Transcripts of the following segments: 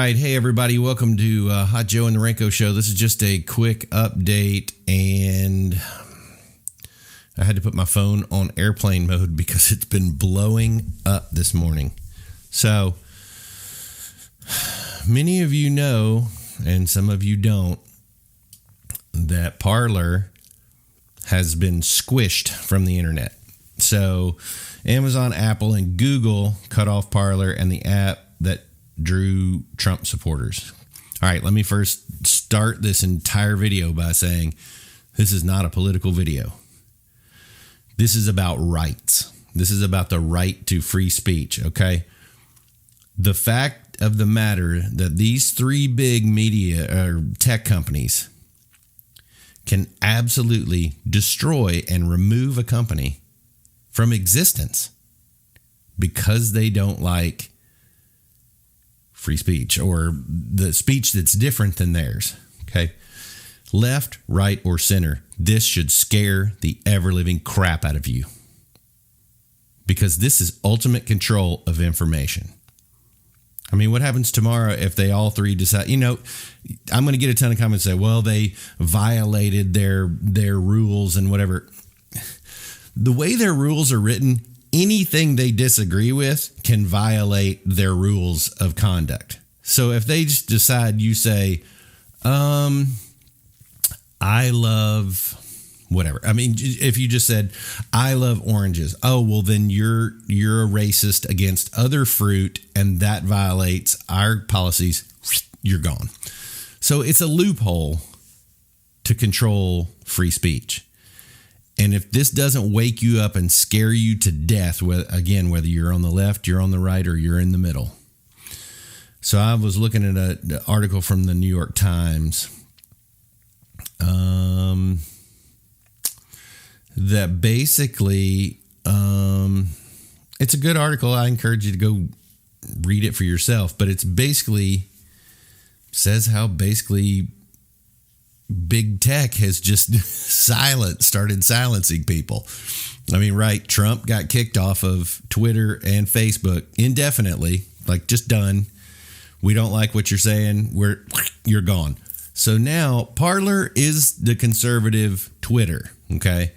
right. Hey, everybody. Welcome to Hot Joe and the Renko Show. This is just a quick update, and I had to put my phone on airplane mode because it's been blowing up this morning. So, many of you know, and some of you don't, that Parler has been squished from the internet. So, Amazon, Apple, and Google cut off Parler and the app that drew Trump supporters. All right, let me first start this entire video by saying this is not a political video. This is about rights. This is about the right to free speech, okay? The fact of the matter that these three big media or tech companies can absolutely destroy and remove a company from existence because they don't like free speech or the speech that's different than theirs. Okay. Left, right, or center. This should scare the ever-living crap out of you because this is ultimate control of information. I mean, what happens tomorrow if they all three decide, I'm going to get a ton of comments say, well, they violated their rules and whatever. The way their rules are written, anything they disagree with can violate their rules of conduct. So if they just decide, you say, I love whatever. I mean, if you just said, I love oranges. Oh, well, then you're a racist against other fruit, and that violates our policies. You're gone. So it's a loophole to control free speech. And if this doesn't wake you up and scare you to death, whether you're on the left, you're on the right, or you're in the middle. So I was looking at an article from the New York Times that basically, it's a good article. I encourage you to go read it for yourself. But it's basically says how basically big tech has just started silencing people. I mean, right, Trump got kicked off of Twitter and Facebook indefinitely, like just done. We don't like what you're saying. You're gone. So now Parler is the conservative Twitter, okay?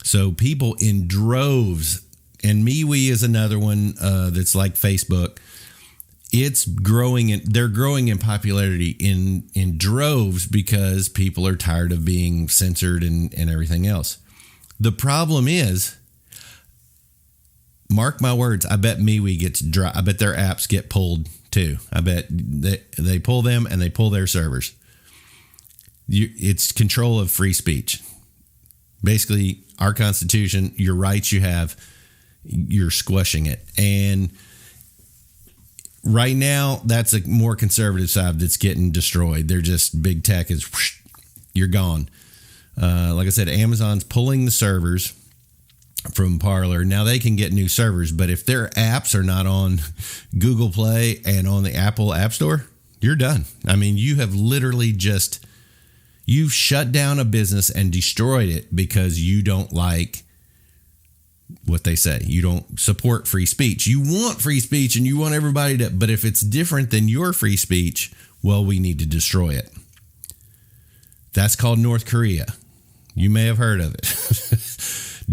So people in droves, and MeWe is another one that's like Facebook. It's growing, they're growing in popularity in droves because people are tired of being censored and everything else. The problem is, mark my words, I bet MeWe gets dry. I bet their apps get pulled too. I bet they pull them and they pull their servers. It's control of free speech. Basically, our Constitution, your rights you have, you're squashing it. And right now, that's a more conservative side that's getting destroyed. They're just, big tech is, whoosh, you're gone. Like I said, Amazon's pulling the servers from Parler. Now they can get new servers, but if their apps are not on Google Play and on the Apple App Store, you're done. I mean, you have literally you've shut down a business and destroyed it because you don't like what they say. You don't support free speech. You want free speech and you want everybody to, but if it's different than your free speech, well, we need to destroy it. That's called North Korea. You may have heard of it.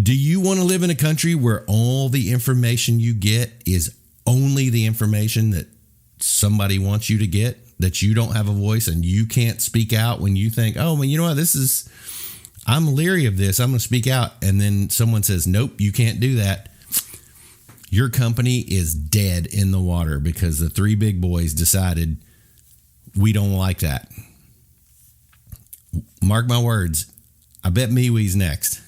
Do you want to live in a country where all the information you get is only the information that somebody wants you to get, that you don't have a voice and you can't speak out when you think, oh, well, you know what, I'm leery of this, I'm going to speak out. And then someone says, nope, you can't do that. Your company is dead in the water because the three big boys decided we don't like that. Mark my words, I bet MeWe's next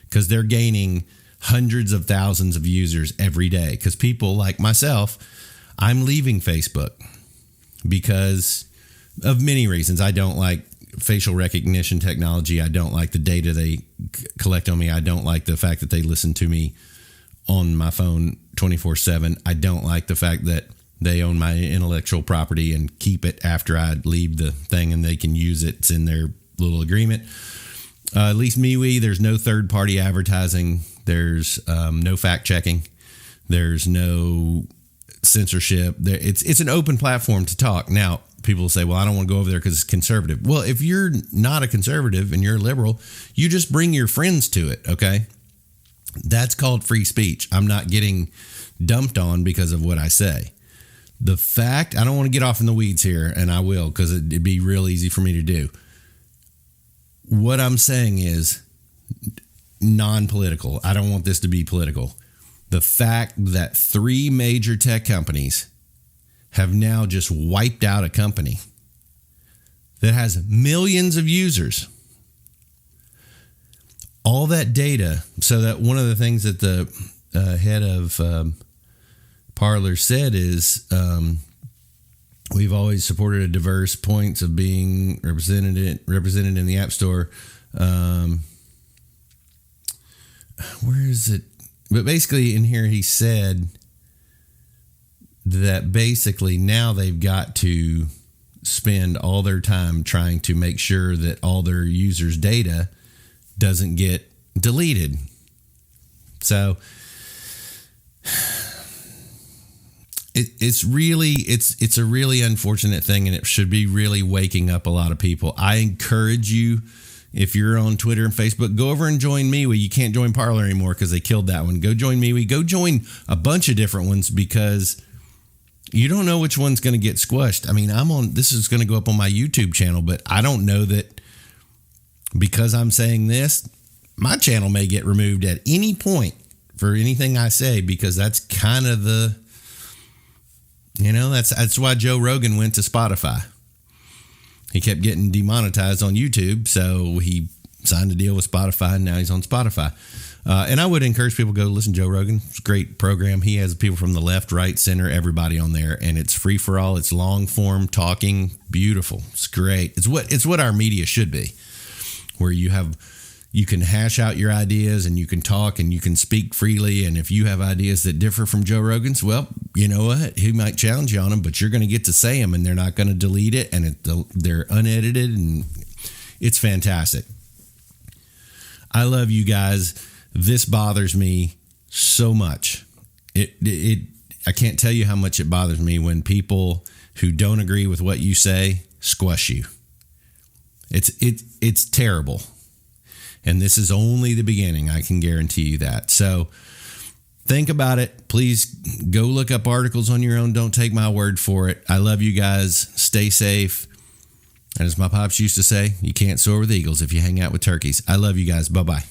because they're gaining hundreds of thousands of users every day. Because people like myself, I'm leaving Facebook because of many reasons. I don't like facial recognition technology. I don't like the data they collect on me. I don't like the fact that they listen to me on my phone 24/7. I don't like the fact that they own my intellectual property and keep it after I leave the thing and they can use it. It's in their little agreement. At least MeWe, there's no third-party advertising. There's no fact checking. There's no censorship. It's an open platform to talk. Now, people will say, well, I don't want to go over there because it's conservative. Well, if you're not a conservative and you're a liberal, you just bring your friends to it, okay? That's called free speech. I'm not getting dumped on because of what I say. The fact, I don't want to get off in the weeds here, and I will because it'd be real easy for me to do. What I'm saying is non-political. I don't want this to be political. The fact that 3 major tech companies have now just wiped out a company that has millions of users. All that data, so that one of the things that the head of Parler said is we've always supported a diverse points of being represented in the App Store. Where is it? But basically in here he said that basically now they've got to spend all their time trying to make sure that all their users' data doesn't get deleted. So it's a really unfortunate thing, and it should be really waking up a lot of people. I encourage you, if you're on Twitter and Facebook, go over and join MeWe. You can't join Parler anymore because they killed that one. Go join MeWe. Go join a bunch of different ones because you don't know which one's going to get squashed. I mean, this is going to go up on my YouTube channel, but I don't know that because I'm saying this, my channel may get removed at any point for anything I say, because that's kind of that's why Joe Rogan went to Spotify. He kept getting demonetized on YouTube, so he signed a deal with Spotify, and now he's on Spotify. And I would encourage people to go listen to Joe Rogan. It's a great program. He has people from the left, right, center, everybody on there, and it's free for all. It's long form talking, beautiful. It's great. It's what our media should be, where you can hash out your ideas and you can talk and you can speak freely. And if you have ideas that differ from Joe Rogan's, well, you know what? He might challenge you on them, but you're going to get to say them, and they're not going to delete it, and they're unedited, and it's fantastic. I love you guys. This bothers me so much. I can't tell you how much it bothers me when people who don't agree with what you say squash you. It's terrible. And this is only the beginning. I can guarantee you that. So think about it. Please go look up articles on your own. Don't take my word for it. I love you guys. Stay safe. And as my pops used to say, you can't soar with eagles if you hang out with turkeys. I love you guys. Bye-bye.